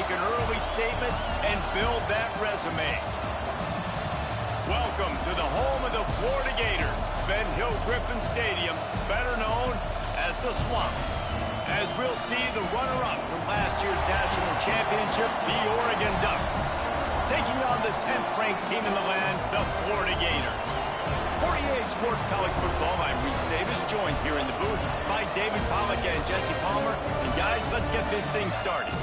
make an early statement and build that resume. Welcome to the home of the Florida Gators, Ben Hill Griffin Stadium, better known as the Swamp. As we'll see the runner-up from last year's national championship, the Oregon Ducks, taking on the 10th-ranked team in the land, the Florida Gators. 48 Sports College Football, I'm Reese Davis, joined here in the booth by David Pollack and Jesse Palmer. And guys, let's get this thing started.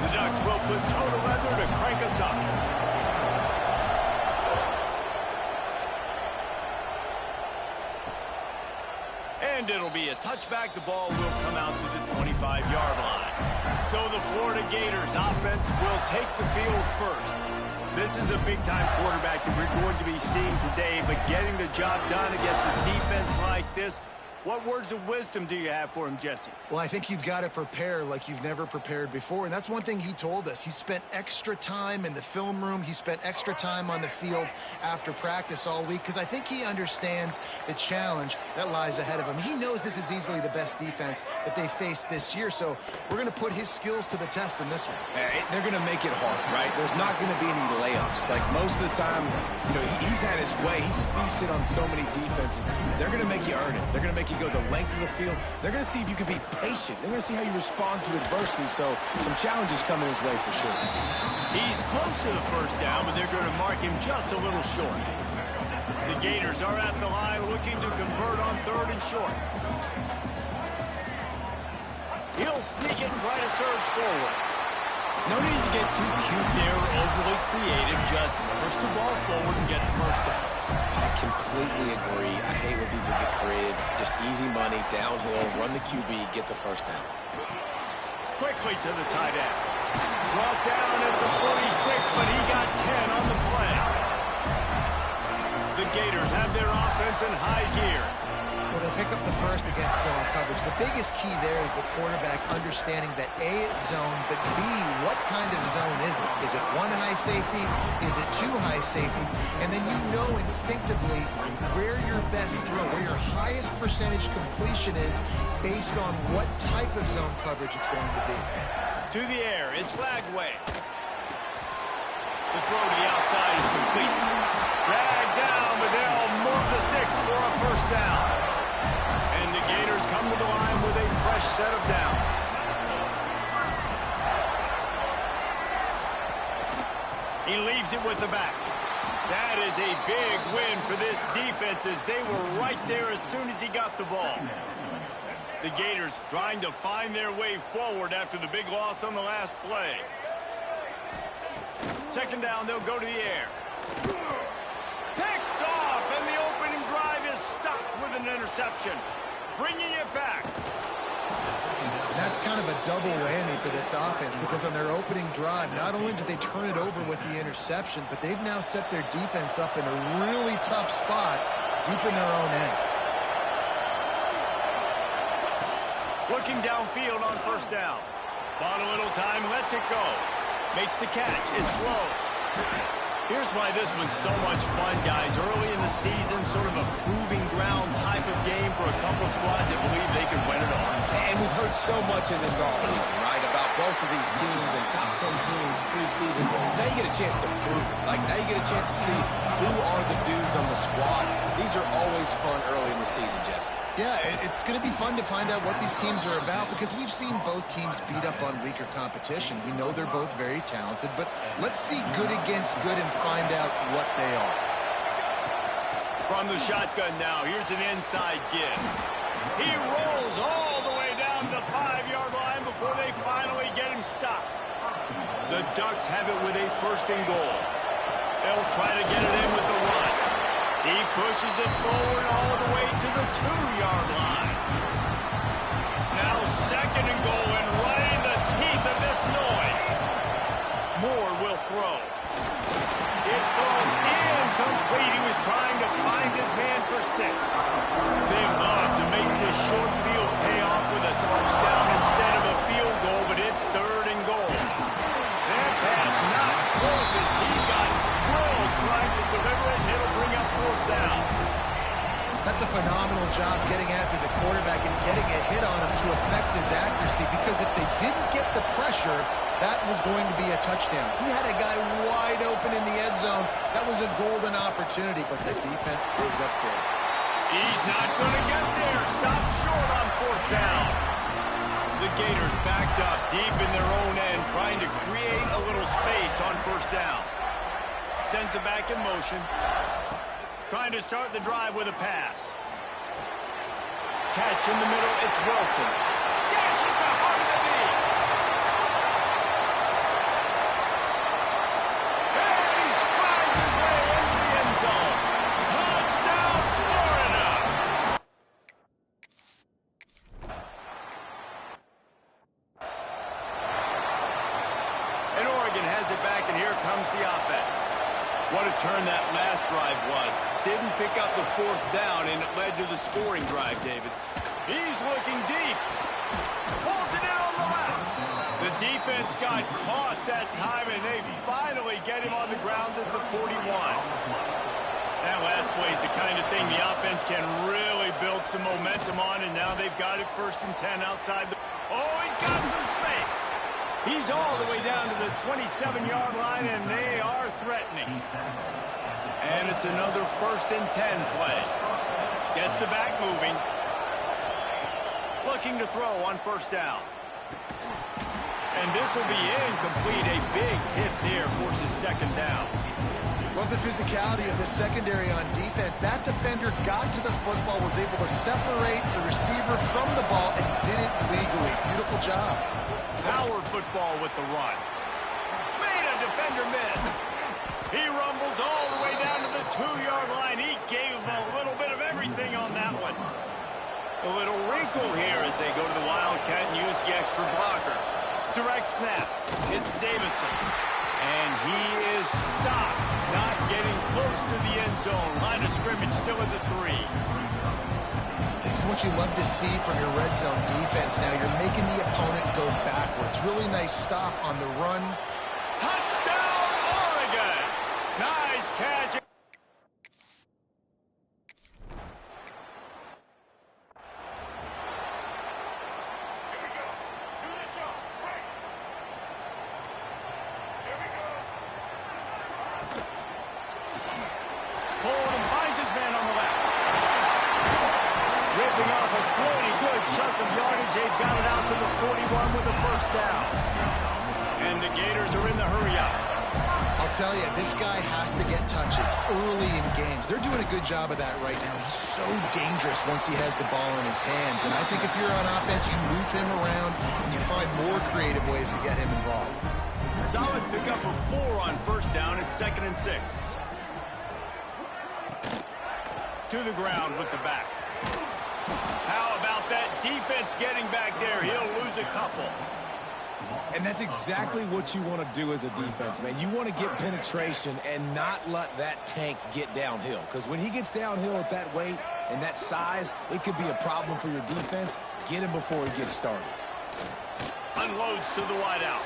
The Ducks will put toe to leather to crank us up. And it'll be a touchback. The ball will come out to the 25-yard line. So the Florida Gators offense will take the field first. This is a big-time quarterback that we're going to be seeing today, but getting the job done against a defense like this, what words of wisdom do you have for him, Jesse? Well, I think you've got to prepare like you've never prepared before, and that's one thing he told us. He spent extra time in the film room. He spent extra time on the field after practice all week because I think he understands the challenge that lies ahead of him. He knows this is easily the best defense that they face this year, so we're going to put his skills to the test in this one. They're going to make it hard, right? There's not going to be any layups. Like most of the time, you know, he's had his way. He's feasted on so many defenses. They're going to make you earn it. They're going to make you go the length of the field. They're going to see if you can be patient. They're going to see how you respond to adversity. So some challenges coming his way for sure. He's close to the first down, but they're going to mark him just a little short. The Gators are at the line looking to convert on 3rd and short. He'll sneak it and try to surge forward. No need to get too cute there or overly creative. Just push the ball forward and get the first down. I completely agree. I hate when people get creative. Just easy money, downhill, run the QB, get the first down. Quickly to the tight end. Brought down at the 46, but he got 10 on the play. The Gators have their offense in high gear. Well, they'll pick up the first against zone coverage. The biggest key there is the quarterback understanding that A, it's zone, but B, what kind of zone is it? Is it one high safety? Is it two high safeties? And then you know instinctively where your best throw, where your highest percentage completion is based on what type of zone coverage it's going to be. To the air, it's Lagway. The throw to the outside is complete. Dragged down, but they'll move the sticks for a first down. And the Gators come to the line with a fresh set of downs. He leaves it with the back. That is a big win for this defense as they were right there as soon as he got the ball. The Gators trying to find their way forward after the big loss on the last play. 2nd down, they'll go to the air. Picked off, and the opening drive is stopped with an interception. Bringing it back. And that's kind of a double whammy for this offense because on their opening drive, not only did they turn it over with the interception, but they've now set their defense up in a really tough spot deep in their own end. Looking downfield on 1st down. Bought a little time, lets it go. Makes the catch. It's low. Here's why this was so much fun, guys. Early in the season, sort of a proving ground type of game for a couple squads that believe they could win it all. And we've heard so much in this offseason, right, about both of these teams and top 10 teams preseason. Now you get a chance to prove it. Like, now you get a chance to see who are the dudes on the squad. These are always fun early in the season, Jesse. Yeah, it's going to be fun to find out what these teams are about because we've seen both teams beat up on weaker competition. We know they're both very talented, but let's see good against good and find out what they are. From the shotgun now, here's an inside give. He rolls all the way down to the 5-yard line before they finally get him stopped. The Ducks have it with a 1st and goal. They'll try to get it in with the run. He pushes it forward all the way to the 2-yard line. Now 2nd and goal, and right in the teeth of this noise. Moore will throw. It falls incomplete. He was trying to find his man for 6. They love to make this short field pay off with a touchdown instead of a field goal, but it's 3rd and goal. That pass not close as he got drilled trying That's a phenomenal job getting after the quarterback and getting a hit on him to affect his accuracy, because if they didn't get the pressure, that was going to be a touchdown. He had a guy wide open in the end zone. That was a golden opportunity, but the defense pays up big. He's not going to get there. Stop short on 4th down. The Gators backed up deep in their own end, trying to create a little space on 1st down. Sends it back in motion. Trying to start the drive with a pass. Catch in the middle, it's Wilson. Yes, it's the heart of the knee. And he strides his way into the end zone. Touchdown, Florida. And Oregon has it back, and here comes the offense. What a turn that last drive was. Didn't pick up the 4th down, and it led to the scoring drive, David. He's looking deep. Pulls it in on the left. The defense got caught that time, and they finally get him on the ground at the 41. That last play is the kind of thing the offense can really build some momentum on, and now they've got it 1st and 10 outside the... Oh, he's got some space. He's all the way down to the 27-yard line, and they are threatening. And it's another 1st and 10 play. Gets the back moving. Looking to throw on 1st down. And this will be incomplete. A big hit there forces 2nd down. Love the physicality of the secondary on defense. That defender got to the football, was able to separate the receiver from the ball, and did it legally. Beautiful job. Power football with the run. Made a defender miss. He rumbles all the way down to the 2-yard line. He gave him a little bit of everything on that one. A little wrinkle here as they go to the Wildcat and use the extra blocker. Direct snap. It's Davison. And he is stopped. Not getting close to the end zone. Line of scrimmage still at the 3. This is what you love to see from your red zone defense. Now you're making the opponent go backwards. Really nice stop on the run. Touchdown, Oregon! Nice catch. Pulling and finds his man on the left. Ripping off a pretty good chunk of yardage. They've got it out to the 41 with the 1st down. And the Gators are in the hurry-up. I'll tell you, this guy has to get touches early in games. They're doing a good job of that right now. He's so dangerous once he has the ball in his hands. And I think if you're on offense, you move him around and you find more creative ways to get him involved. Solid pickup of 4 on 1st down. It's 2nd and 6. To the ground with the back. How about that defense getting back there? He'll lose a couple. And that's exactly what you want to do as a defense, man. You want to get penetration and not let that tank get downhill. Because when he gets downhill at that weight and that size, it could be a problem for your defense. Get him before he gets started. Unloads to the wideout.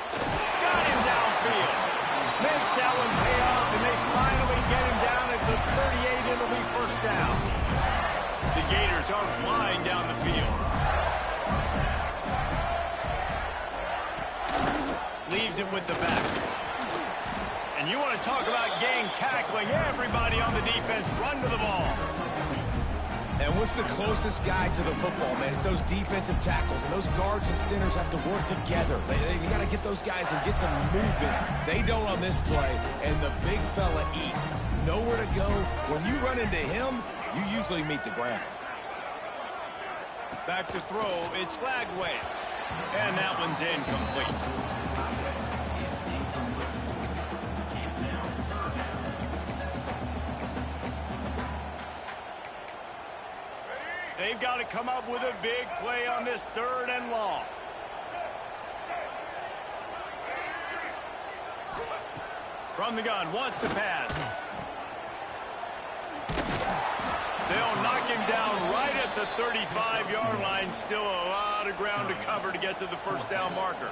Got him downfield. Makes that one pay off, and they finally get him down at the 38. It'll be 1st down. The Gators are flying down the field. Leaves it with the back. And you want to talk about gang tackling. Everybody on the defense run to the ball. And what's the closest guy to the football, man? It's those defensive tackles, and those guards and centers have to work together. They got to get those guys and get some movement. They don't on this play, and the big fella eats. Nowhere to go. When you run into him, you usually meet the ground. Back to throw, it's Flagway. And that one's incomplete. They've got to come up with a big play on this 3rd and long. From the gun, wants to pass. They'll knock him down right at the 35-yard line. Still a lot of ground to cover to get to the 1st down marker.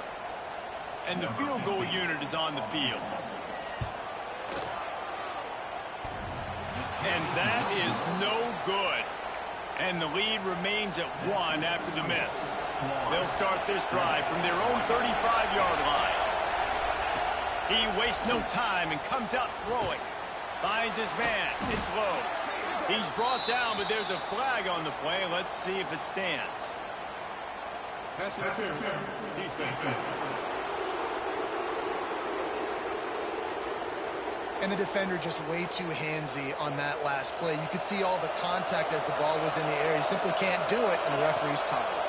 And the field goal unit is on the field. And that is no good. And the lead remains at 1 after the miss. They'll start this drive from their own 35-yard line. He wastes no time and comes out throwing. Finds his man. It's low. He's brought down, but there's a flag on the play. Let's see if it stands. Pass interference. Defense. And the defender just way too handsy on that last play. You could see all the contact as the ball was in the air. He simply can't do it, and the referee's caught it.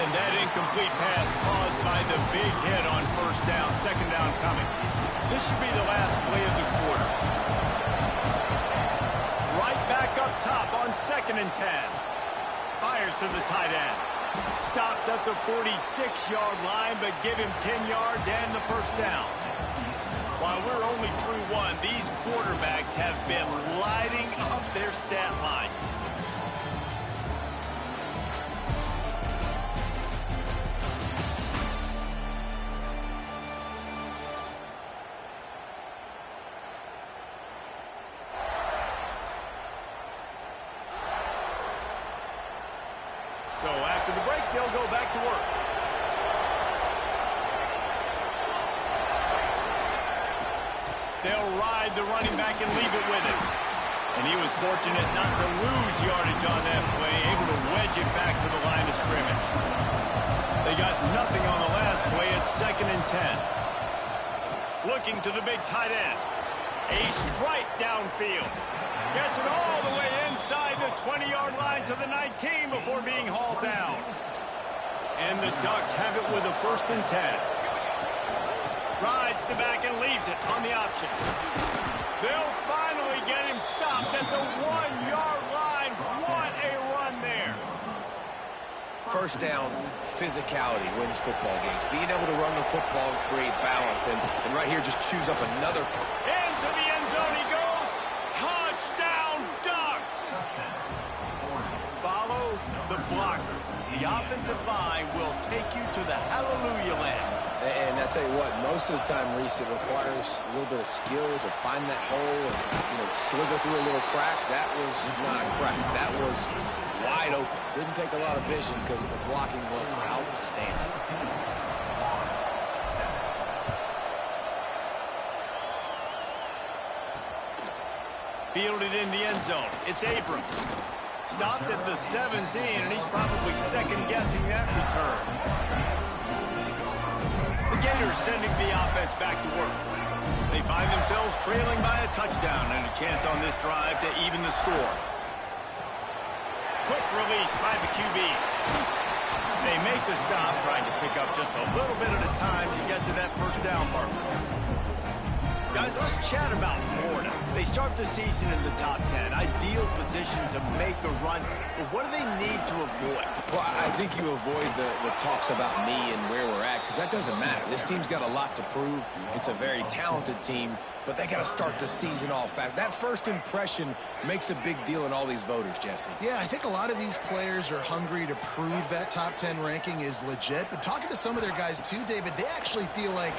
And that incomplete pass caused by the big hit on first down. Second down coming. This should be the last play of the quarter. Right back up top on 2nd and 10. Fires to the tight end. Stopped at the 46-yard line, but give him 10 yards and the first down. While we're only through 1, these quarterbacks have been lighting up their stat line. So after the break, they'll go back to work. They'll ride the running back and leave it with him. And he was fortunate not to lose yardage on that play, able to wedge it back to the line of scrimmage. They got nothing on the last play. It's 2nd and 10. Looking to the big tight end. A strike downfield. Gets it all the way inside the 20-yard line to the 19 before being hauled down. And the Ducks have it with a 1st and 10. Rides the back and leaves it on the option. They'll finally get him stopped at the 1-yard line. What a run there. First down, physicality wins football games. Being able to run the football and create balance. And right here, just choose up another. Into the end zone he goes. Touchdown, Ducks. Follow the blockers. The offensive line will take you to the hallelujah land. And I tell you what, most of the time, Reese, it requires a little bit of skill to find that hole and, slither through a little crack. That was not a crack. That was wide open. Didn't take a lot of vision because the blocking was outstanding. Fielded in the end zone. It's Abrams. Stopped at the 17, and he's probably second-guessing that return. The Gators sending the offense back to work. They find themselves trailing by a touchdown and a chance on this drive to even the score. Quick release by the QB. They make the stop, trying to pick up just a little bit at a time to get to that first down marker. Guys, let's chat about Florida. They start the season in the top 10. Ideal position to make a run. But what do they need to avoid? Well, I think you avoid the talks about me and where we're at, because that doesn't matter. This team's got a lot to prove. It's a very talented team, but they got to start the season off fast. That first impression makes a big deal in all these voters, Jesse. Yeah, I think a lot of these players are hungry to prove that top 10 ranking is legit. But talking to some of their guys too, David, they actually feel like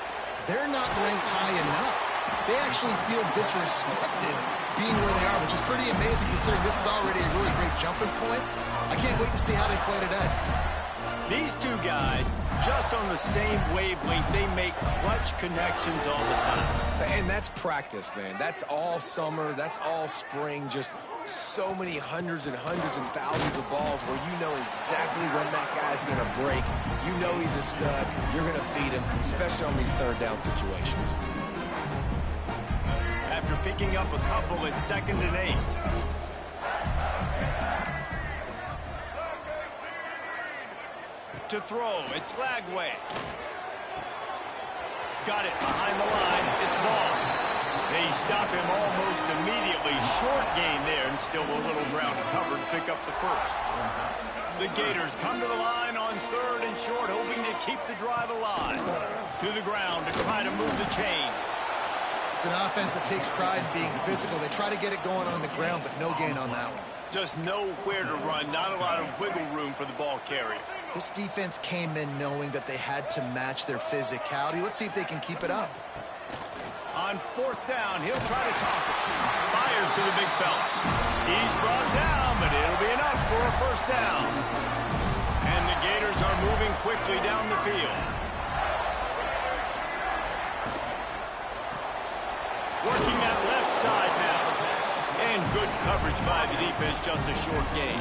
they're not ranked high enough. They actually feel disrespected being where they are, which is pretty amazing considering this is already a really great jumping point. I can't wait to see how they play today. These two guys, just on the same wavelength, they make clutch connections all the time. And that's practice, man. That's all summer. That's all spring. Just so many hundreds and thousands of balls where you know exactly when that guy's going to break. You know he's a stud. You're going to feed him, especially on these third down situations. After picking up a couple at 2nd and 8. To throw, it's Lagway. Got it behind the line. It's ball. They stop him almost immediately. Short gain there, and still a little ground to cover to pick up the first. The Gators come to the line on 3rd and short, hoping to keep the drive alive. To the ground to try to move the chains. It's an offense that takes pride in being physical. They try to get it going on the ground, but no gain on that one. Just nowhere to run. Not a lot of wiggle room for the ball carrier. This defense came in knowing that they had to match their physicality. Let's see if they can keep it up. On fourth down, he'll try to toss it. Fires to the big fella. He's brought down, but it'll be enough for a first down. And the Gators are moving quickly down the field. Working that left side now. And good coverage by the defense, just a short gain.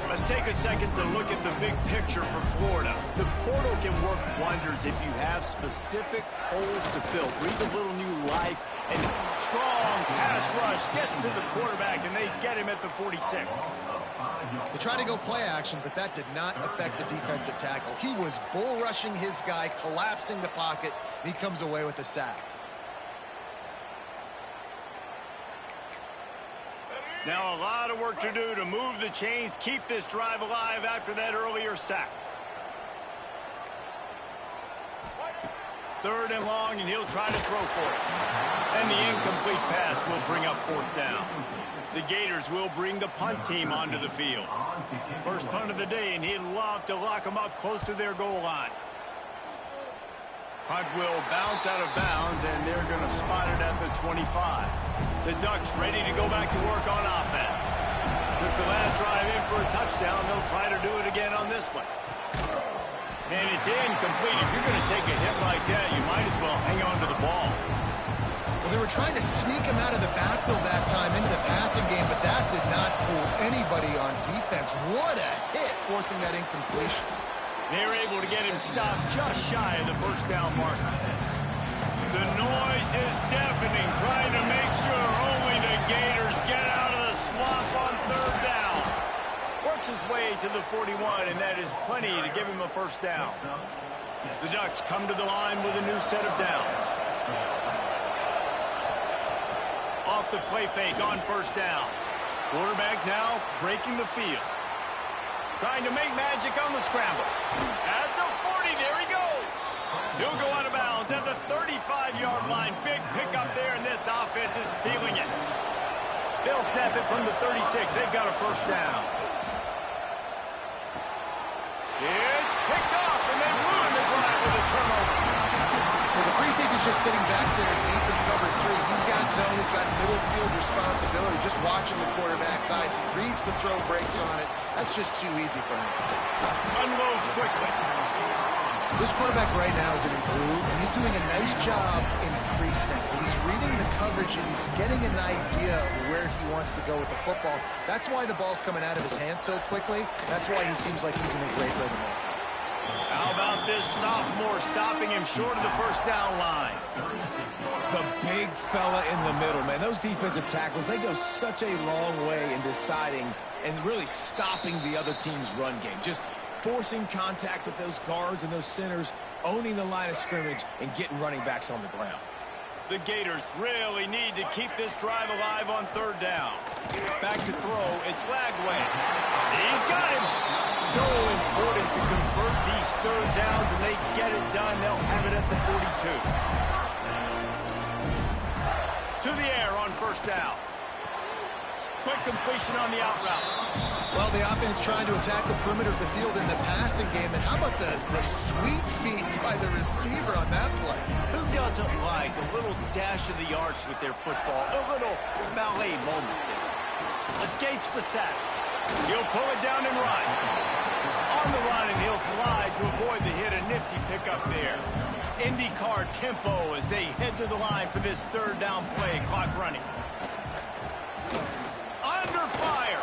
Let's take a second to look at the big picture for Florida. The portal can work wonders if you have specific holes to fill. Breathe a little new life, and strong pass rush gets to the quarterback, and they get him at the 46. They tried to go play action, but that did not affect the defensive tackle. He was bull rushing his guy, collapsing the pocket, and he comes away with a sack. Now a lot of work to do to move the chains, keep this drive alive after that earlier sack. Third and long, and he'll try to throw for it. And the incomplete pass will bring up fourth down. The Gators will bring the punt team onto the field. First punt of the day, and he'd love to lock them up close to their goal line. Punt will bounce out of bounds, and they're going to spot it at the 25. The Ducks ready to go back to work on offense. Took the last drive in for a touchdown. They'll try to do it again on this one. And it's incomplete. If you're going to take a hit like that, you might as well hang on to the ball. Well, they were trying to sneak him out of the backfield that time into the passing game, but that did not fool anybody on defense. What a hit, forcing that incompletion. They were able to get him stopped just shy of the first down marker. The noise is deafening, trying to make sure only the Gators get out of the swamp on third down. Works his way to the 41, and that is plenty to give him a first down. The Ducks come to the line with a new set of downs. Off the play fake on first down. Quarterback now breaking the field. Trying to make magic on the scramble. At the 40, there he goes. He'll go out of bounds at the 35-yard line. Big pickup there, and this offense is feeling it. They'll snap it from the 36. They've got a first down. It's picked off, and they ruin the drive with a turnover. Well, the free safety's just sitting back there deep in cover three. He's got zone. He's got middle field responsibility. Just watching the quarterback's eyes. He reads the throw, breaks on it. That's just too easy for him. Unloads quickly. This quarterback right now is in a groove, and he's doing a nice job in pre-snap. He's reading the coverage, and he's getting an idea of where he wants to go with the football. That's why the ball's coming out of his hands so quickly. That's why he seems like he's in a great rhythm. How about this sophomore stopping him short of the first down line? The big fella in the middle, man. Those defensive tackles, they go such a long way in deciding and really stopping the other team's run game. Just forcing contact with those guards and those centers, owning the line of scrimmage, and getting running backs on the ground. The Gators really need to keep this drive alive on third down. Back to throw, it's Lagway. He's got him. So important to convert these third downs, and they get it done. They'll have it at the 42. To the air on first down. Quick completion on the out route. Well, the offense trying to attack the perimeter of the field in the passing game. And how about the sweet feet by the receiver on that play? Who doesn't like a little dash of the arts with their football? A little ballet moment there. Escapes the sack. He'll pull it down and run. On the run, and he'll slide to avoid the hit. A nifty pickup there. IndyCar tempo as they head to the line for this third down play. Clock running. Under fire.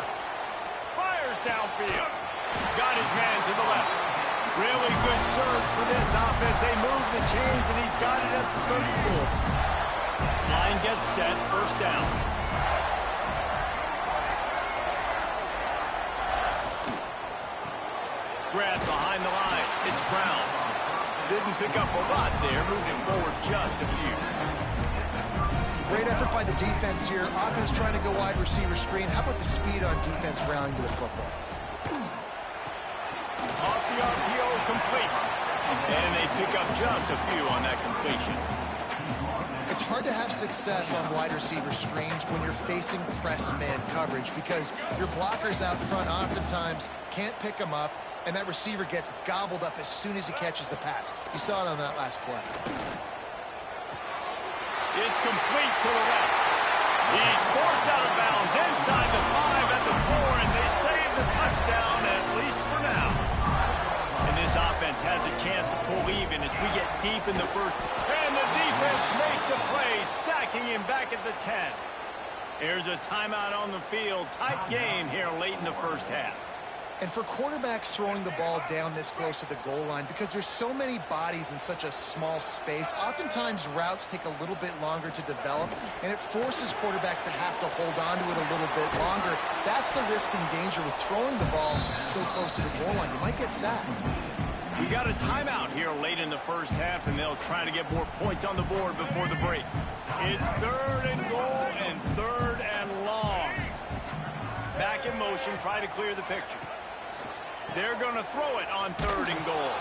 Fires downfield. Got his man to the left. Really good surge for this offense. They move the chains, and he's got it at the 34. Line gets set. First down. Grab behind the line. It's Brown. Didn't pick up a lot there. Moved him forward just a few. Great effort by the defense here. Offense trying to go wide receiver screen. How about the speed on defense rallying to the football? Off the RPO, complete. And they pick up just a few on that completion. It's hard to have success on wide receiver screens when you're facing press man coverage because your blockers out front oftentimes can't pick them up, and that receiver gets gobbled up as soon as he catches the pass. You saw it on that last play. It's complete to the left. He's forced out of bounds inside the 5 at the 4, and they save the touchdown, at least for now. And this offense has a chance to pull even as we get deep in the first. And the defense makes a play, sacking him back at the 10. Here's a timeout on the field. Tight game here late in the first half. And for quarterbacks throwing the ball down this close to the goal line, because there's so many bodies in such a small space, oftentimes routes take a little bit longer to develop, and it forces quarterbacks to have to hold on to it a little bit longer. That's the risk and danger with throwing the ball so close to the goal line. You might get sacked. We got a timeout here late in the first half, and they'll try to get more points on the board before the break. It's 3rd and goal and 3rd and long. Back in motion, try to clear the picture. They're going to throw it on 3rd and goal.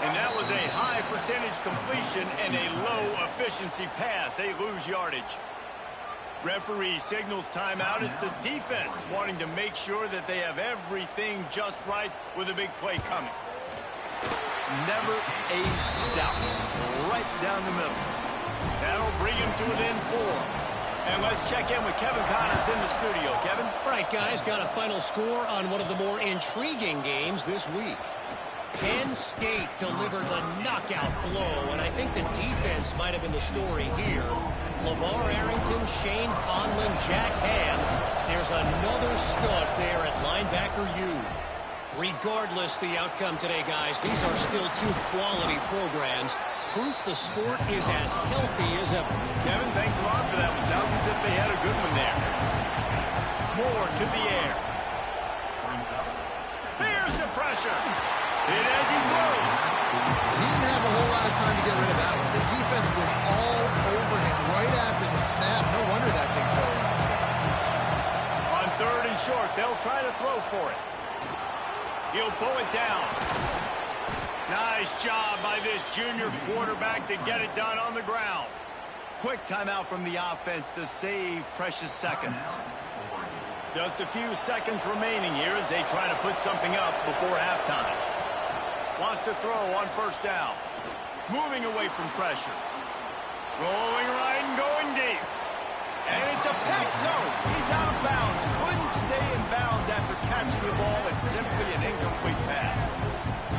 And that was a high percentage completion and a low efficiency pass. They lose yardage. Referee signals timeout. It's the defense wanting to make sure that they have everything just right with a big play coming. Never a doubt. Right down the middle. That'll bring him to within 4. And let's check in with Kevin Connors in the studio. Kevin? All right, guys, got a final score on one of the more intriguing games this week. Penn State delivered the knockout blow, and I think the defense might have been the story here. LeVar Arrington, Shane Conlon, Jack Ham. There's another stud there at linebacker U. Regardless the outcome today, guys, these are still 2 quality programs. Proof the sport is as healthy as ever. Kevin, thanks a lot for that one. Sounds as if they had a good one there. Moore to the air. There's the pressure. Hit as he throws. He didn't have a whole lot of time to get rid of that one. The defense was all over him right after the snap. No wonder that thing fell in. On 3rd and short, they'll try to throw for it. He'll pull it down. Nice job by this junior quarterback to get it done on the ground. Quick timeout from the offense to save precious seconds. Just a few seconds remaining here as they try to put something up before halftime. Wants to throw on 1st down. Moving away from pressure. Rolling right and going deep. And it's a pick. No, he's out of bounds. Couldn't stay in bounds after catching the ball. It's simply an incomplete pass.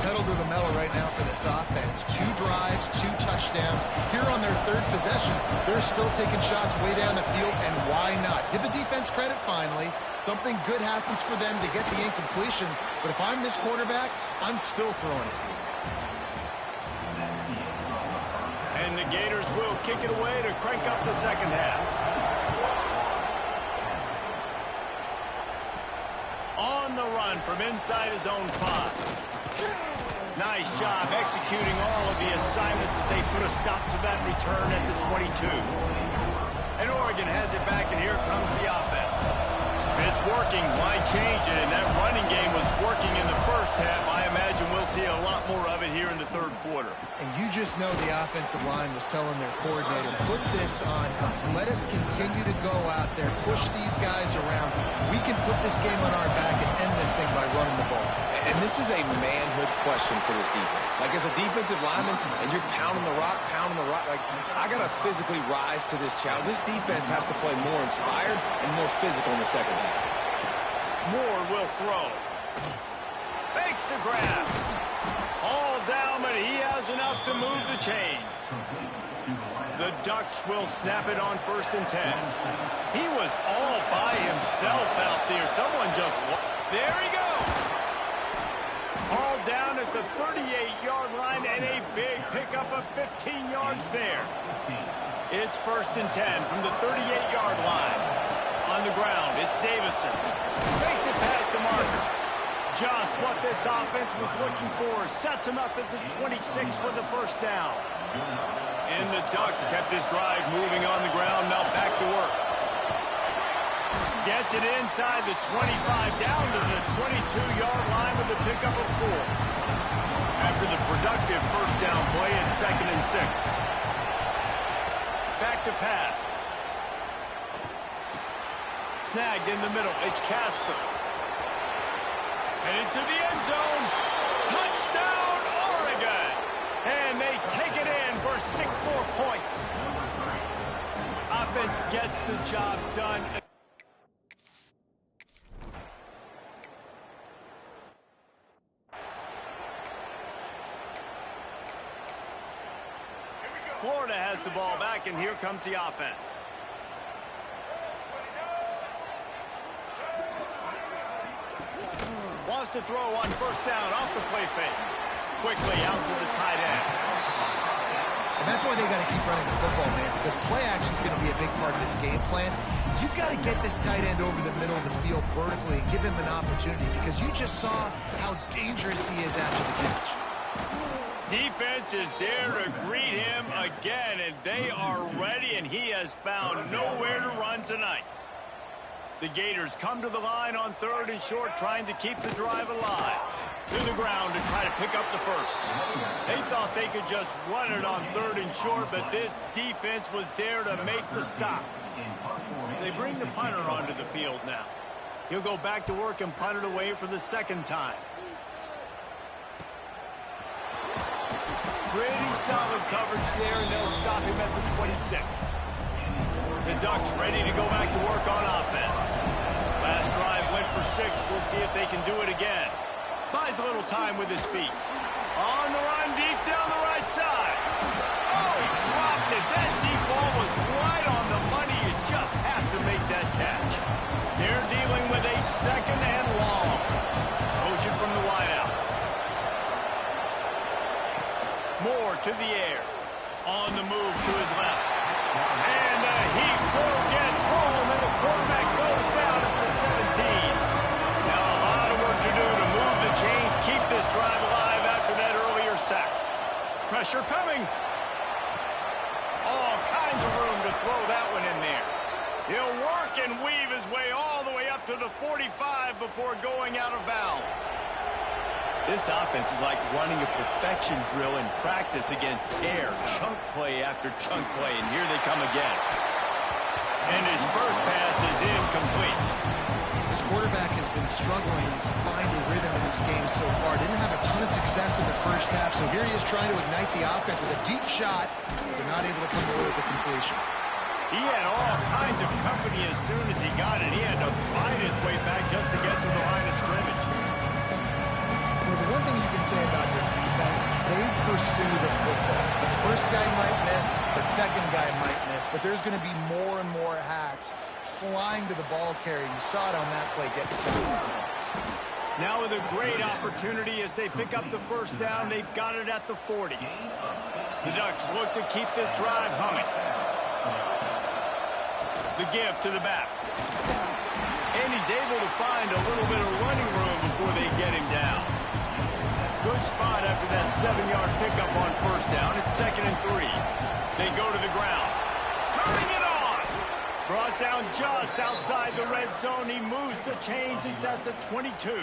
Pedal to the metal right now for this offense. 2 drives, 2 touchdowns. Here on their 3rd possession, they're still taking shots way down the field, and why not? Give the defense credit finally. Something good happens for them to get the incompletion, but if I'm this quarterback, I'm still throwing it. And the Gators will kick it away to crank up the second half. On the run from inside his own 5. Nice job executing all of the assignments as they put a stop to that return at the 22. And Oregon has it back, and here comes the offense. It's working. Why change it? And that running game was working in the first half. I imagine we'll see a lot more of it here in the 3rd quarter. And you just know the offensive line was telling their coordinator, put this on us. Let us continue to go out there, push these guys around. We can put this game on our back and end this thing by running the ball. And this is a manhood question for this defense. Like, as a defensive lineman, and you're pounding the rock, like, I got to physically rise to this challenge. This defense has to play more inspired and more physical in the second half. Moore will throw. Fakes the grab. All down, but he has enough to move the chains. The Ducks will snap it on 1st and 10. He was all by himself out there. Someone just... There he goes. All down at the 38-yard line, and a big pickup of 15 yards there. It's 1st and 10 from the 38-yard line. On the ground, it's Davison. Makes it past the marker. Just what this offense was looking for. Sets him up at the 26 with the 1st down. And the Ducks kept this drive moving on the ground. Now back to work. Gets it inside the 25, down to the 22-yard line with a pickup of 4. After the productive 1st down play, it's 2nd and 6. Back to pass. Snagged in the middle. It's Casper. And into the end zone. Touchdown, Oregon! And they take it in for 6 more points. offense gets the job done. Florida has the ball back, and here comes the offense. Wants to throw on first down off the play fake. Quickly out to the tight end. And that's why they got to keep running the football, man, because play action is going to be a big part of this game plan. You've got to get this tight end over the middle of the field vertically and give him an opportunity, because you just saw how dangerous he is after the catch. Defense is there to greet him again, and they are ready, and he has found nowhere to run tonight. The Gators come to the line on 3rd and short, trying to keep the drive alive. To the ground to try to pick up the first. They thought they could just run it on 3rd and short, but this defense was there to make the stop. They bring the punter onto the field now. He'll go back to work and punt it away for the second time. Pretty solid coverage there, and they'll stop him at the 26. The Ducks ready to go back to work on offense. Last drive went for 6. We'll see if they can do it again. Buys a little time with his feet. On the run, deep down the right side. Oh, he dropped it. That deep ball was right on the money. You just have to make that catch. They're dealing with a second and long. Motion from the wideout. Moore to the air. On the move to his left. And the heat will get home, and the quarterback goes down at the 17. Now a lot of work to do to move the chains, keep this drive alive after that earlier sack. Pressure coming. All kinds of room to throw that one in there. He'll work and weave his way all the way up to the 45 before going out of bounds. This offense is like running a perfection drill in practice against air. Chunk play after chunk play, and here they come again. And his first pass is incomplete. This quarterback has been struggling to find a rhythm in this game so far. Didn't have a ton of success in the first half, so here he is trying to ignite the offense with a deep shot. They're not able to come away with the completion. He had all kinds of company as soon as he got it. He had to fight his way back just to get to the line of scrimmage. The one thing you can say about this defense, they pursue the football. The first guy might miss, the second guy might miss, but there's going to be more and more hats flying to the ball carrier. You saw it on that play get to the Now with a great opportunity as they pick up the first down, they've got it at the 40. The Ducks look to keep this drive humming. The give to the back. And he's able to find a little bit of running room before they get him down. Good spot after that 7-yard pickup on first down. It's 2nd and 3. They go to the ground. Turning it on. Brought down just outside the red zone. He moves the chains. It's at the 22.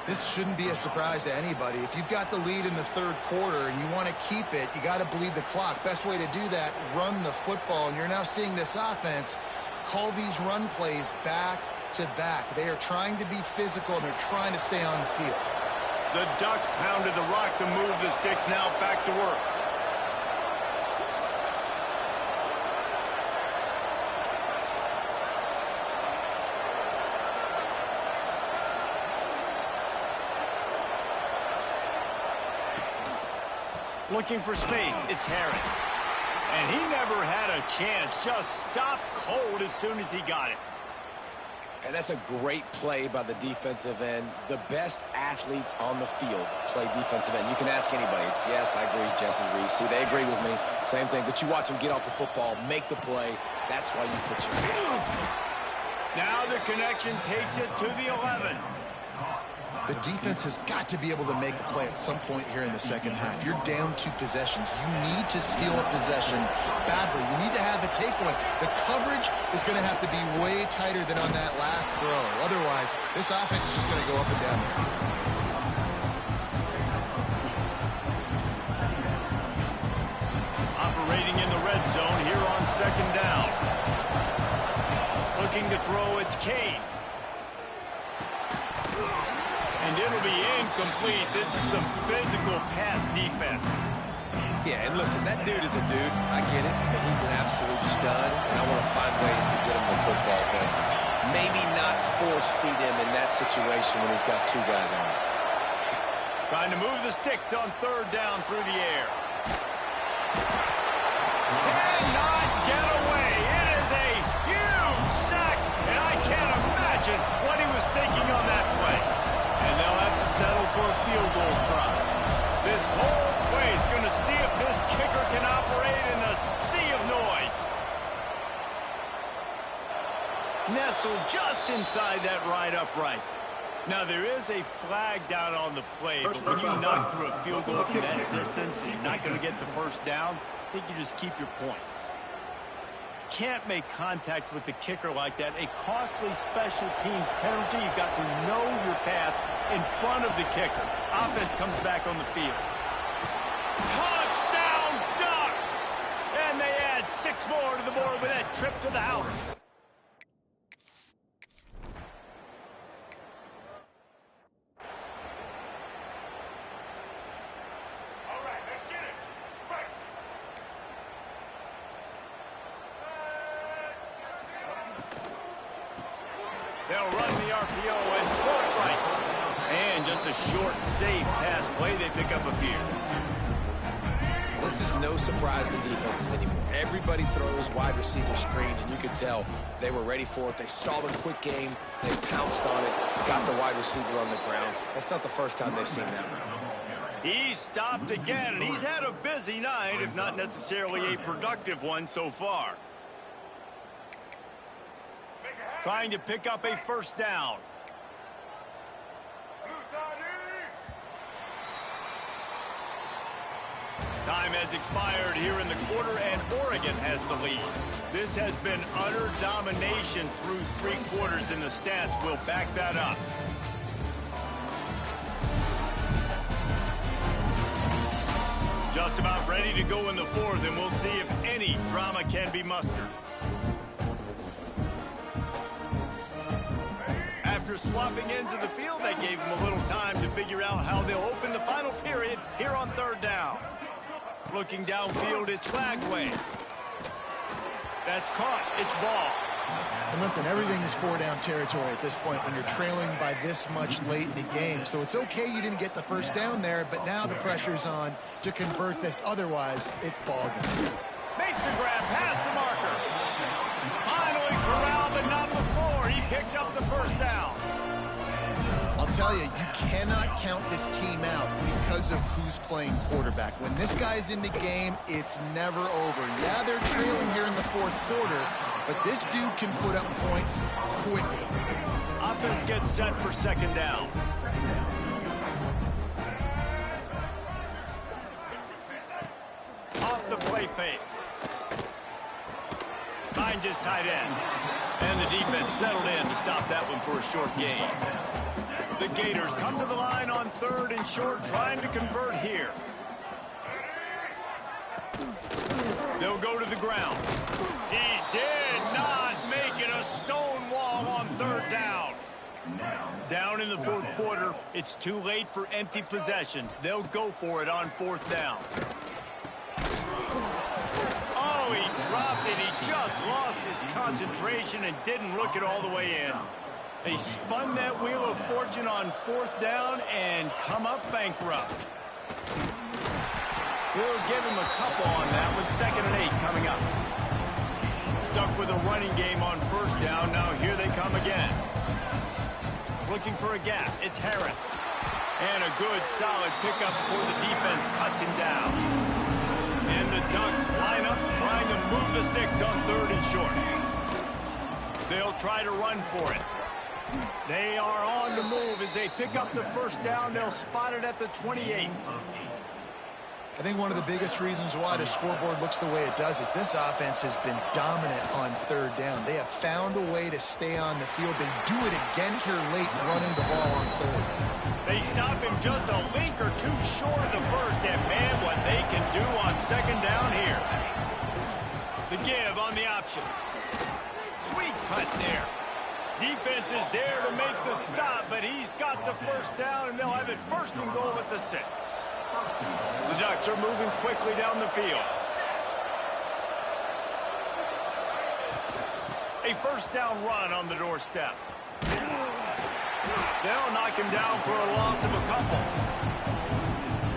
This shouldn't be a surprise to anybody. If you've got the lead in the 3rd quarter and you want to keep it, you got to bleed the clock. Best way to do that, run the football. And you're now seeing this offense call these run plays back to back. They are trying to be physical, and they're trying to stay on the field. The Ducks pounded the rock to move the sticks. Now back to work. Looking for space, it's Harris. And he never had a chance, just stopped cold as soon as he got it. And that's a great play by the defensive end. The best athletes on the field play defensive end. You can ask anybody. Yes, I agree, Jesse Reese. See, they agree with me. Same thing. But you watch them get off the football, make the play. That's why you put your hands there. Now the connection takes it to the 11. The defense has got to be able to make a play at some point here in the second half. You're down 2 possessions. You need to steal a possession badly. You need to have a takeaway. The coverage is going to have to be way tighter than on that last throw. Otherwise, this offense is just going to go up and down the field. Operating in the red zone here on 2nd down. Looking to throw, it's Kane. And it'll be incomplete. This is some physical pass defense. Yeah, and listen, that dude is a dude. I get it. I mean, he's an absolute stud, and I want to find ways to get him the football, but maybe not force feed him in that situation when he's got two guys on him. Trying to move the sticks on third down through the air. Cannot get away. It is a huge sack, and I can't imagine what he was thinking on that play. And they'll have to settle for a field goal try. This whole play is going to see if this kicker can operate in a sea of noise. Nestled just inside that right upright. Now, there is a flag down on the play, but when you knock through a field goal from that distance and you're not going to get the first down, I think you just keep your points. Can't make contact with the kicker like that. A costly special teams penalty. You've got to know your path in front of the kicker. Offense comes back on the field. Touchdown Ducks! And they add 6 more to the board with that trip to the house. They'll run the RPO and throw it right. And just a short, safe pass play. They pick up a few. This is no surprise to defenses anymore. Everybody throws wide receiver screens, and you could tell they were ready for it. They saw the quick game. They pounced on it, got the wide receiver on the ground. That's not the first time they've seen that run. He stopped again, and he's had a busy night, if not necessarily a productive one so far. Trying to pick up a first down. Time has expired here in the quarter, and Oregon has the lead. This has been utter domination through 3 quarters, and the stats will back that up. Just about ready to go in the 4th, and we'll see if any drama can be mustered. After swapping into the field, that gave them a little time to figure out how they'll open the final period here on 3rd down. Looking downfield, it's Flagway. That's caught. It's ball. And listen, everything is 4-down territory at this point when you're trailing by this much late in the game. So it's okay you didn't get the first down there, but now the pressure's on to convert this. Otherwise, it's ball game. Makes the grab past the marker. Finally corralled, but not before. He picked up the first down. I'll tell you, you cannot count this team out because of who's playing quarterback. When this guy's in the game, it's never over. Yeah, they're trailing here in the 4th quarter, but this dude can put up points quickly. Offense gets set for 2nd down. Off the play fake. Finds his tight end. And the defense settled in to stop that one for a short gain. The Gators come to the line on 3rd and short, trying to convert here. They'll go to the ground. He did not make it a stone wall on 3rd down. Down in the 4th quarter, it's too late for empty possessions. They'll go for it on 4th down. Oh, he dropped it. He just lost his concentration and didn't look it all the way in. They spun that wheel of fortune on 4th down and come up bankrupt. We'll give him a couple on that with 2nd and 8 coming up. Stuck with a running game on 1st down. Now here they come again. Looking for a gap. It's Harris. And a good, solid pickup before the defense cuts him down. And the Ducks line up trying to move the sticks on 3rd and short. They'll try to run for it. They are on the move as they pick up the first down. They'll spot it at the 28. I think one of the biggest reasons why the scoreboard looks the way it does is this offense has been dominant on 3rd down. They have found a way to stay on the field. They do it again here late, running the ball on 3rd. They stop him just a link or two short of the first, and man, what they can do on 2nd down here. The give on the option. Sweet cut there. Defense is there to make the stop, but he's got the first down, and they'll have it 1st and goal at the 6. The Ducks are moving quickly down the field. A first down run on the doorstep. They'll knock him down for a loss of a couple.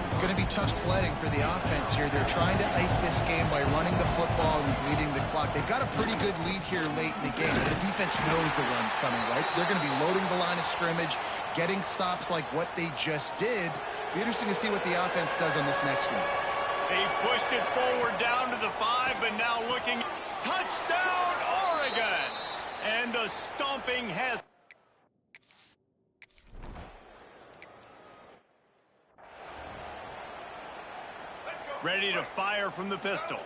It's going to be tough sledding for the offense here. They're trying to ice this game by running the football and bleeding the clock. They've got a pretty good lead here late in the game. The defense knows the run's coming, right? So they're going to be loading the line of scrimmage, getting stops like what they just did. Be interesting to see what the offense does on this next one. They've pushed it forward down to the 5, but now looking. Touchdown, Oregon! And the stomping has... Ready to fire from the pistol.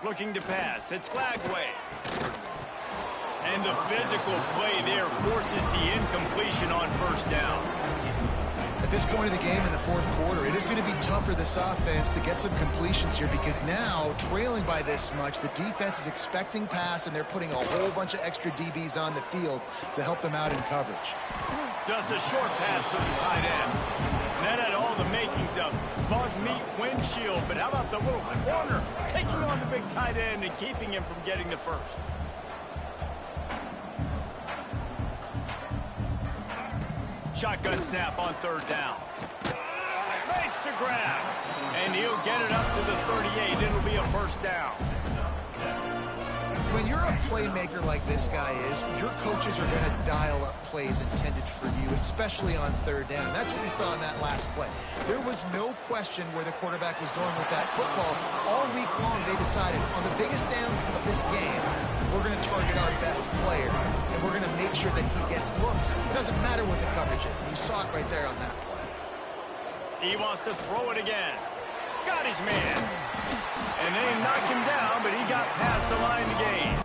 Looking to pass. It's Glagway. And the physical play there forces the incompletion on first down. At this point of the game in the fourth quarter, it is going to be tough for this offense to get some completions here because now, trailing by this much, the defense is expecting pass, and they're putting a whole bunch of extra DBs on the field to help them out in coverage. Just a short pass to the tight end. That had all the makings of bug meat windshield, but how about the little corner taking on the big tight end and keeping him from getting the first? Shotgun snap on third down. Makes the grab. And he'll get it up to the 38. It'll be a first down. When you're a playmaker like this guy is, your coaches are going to dial up plays intended for you, especially on third down. That's what we saw in that last play. There was no question where the quarterback was going with that football. All week long, they decided on the biggest downs of this game, we're going to target our best player, and we're going to make sure that he gets looks. It doesn't matter what the coverage is, and you saw it right there on that play. He wants to throw it again. Got his man. And they knocked him down, but he got past the line to gain.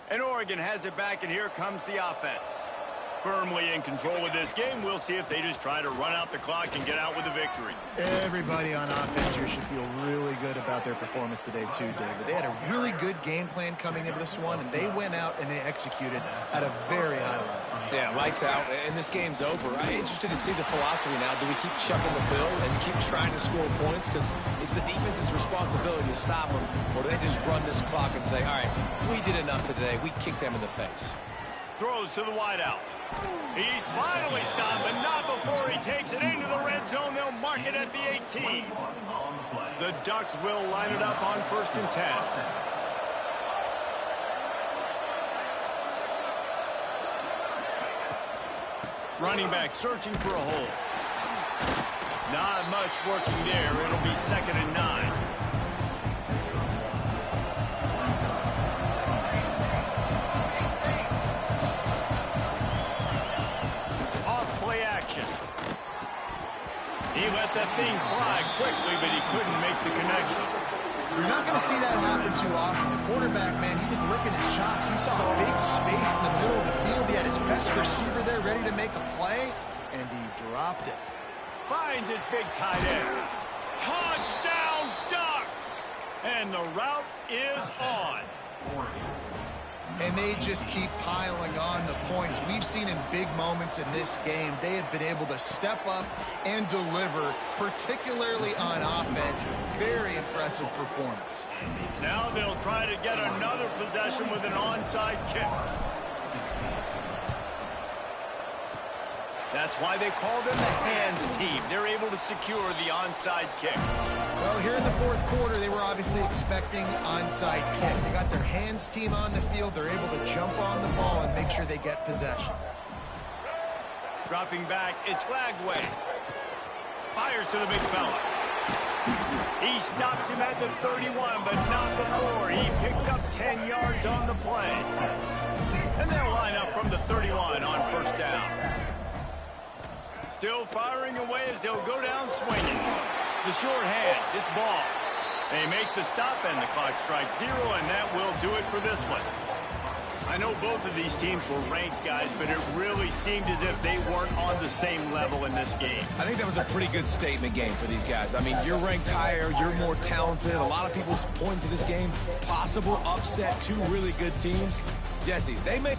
And Oregon has it back, and here comes the offense. Firmly in control of this game. We'll see if they just try to run out the clock and get out with a victory. Everybody on offense here should feel really good about their performance today too, David. They had a really good game plan coming into this one, and they went out and they executed at a very high level. Yeah, lights out, and this game's over. I'm interested to see the philosophy now. Do we keep chucking the pill and keep trying to score points because it's the defense's responsibility to stop them, or do they just run this clock and say, all right, we did enough today. We kicked them in the face. Throws to the wideout. He's finally stopped, but not before he takes it into the red zone. They'll mark it at the 18. The Ducks will line it up on 1st and 10. Running back searching for a hole. Not much working there. It'll be 2nd and 9. Off-play action. He let that thing fly quickly, but he couldn't make the connection. You're not going to see that happen too often. The quarterback, man, he was licking his chops. He saw a big space in the middle of the field. He had his best receiver there ready to make a play, and he dropped it. Finds his big tight end. Touchdown, Ducks! And the route is on. And they just keep piling on the points. We've seen in big moments in this game, they have been able to step up and deliver, particularly on offense. Very impressive performance. Now they'll try to get another possession with an onside kick. That's why they call them the hands team. They're able to secure the onside kick. Well, here in the fourth quarter, they were obviously expecting onside kick. They got their hands team on the field. They're able to jump on the ball and make sure they get possession. Dropping back, it's Glagway. Fires to the big fella. He stops him at the 31, but not before. He picks up 10 yards on the play. And they'll line up from the 31 on first down. Still firing away as they'll go down swinging. The short hands, it's ball. They make the stop and the clock strikes 0, and that will do it for this one. I know both of these teams were ranked, guys, but it really seemed as if they weren't on the same level in this game. I think that was a pretty good statement game for these guys. I mean, you're ranked higher, you're more talented. A lot of people point to this game, possible upset, two really good teams. Jesse, they make...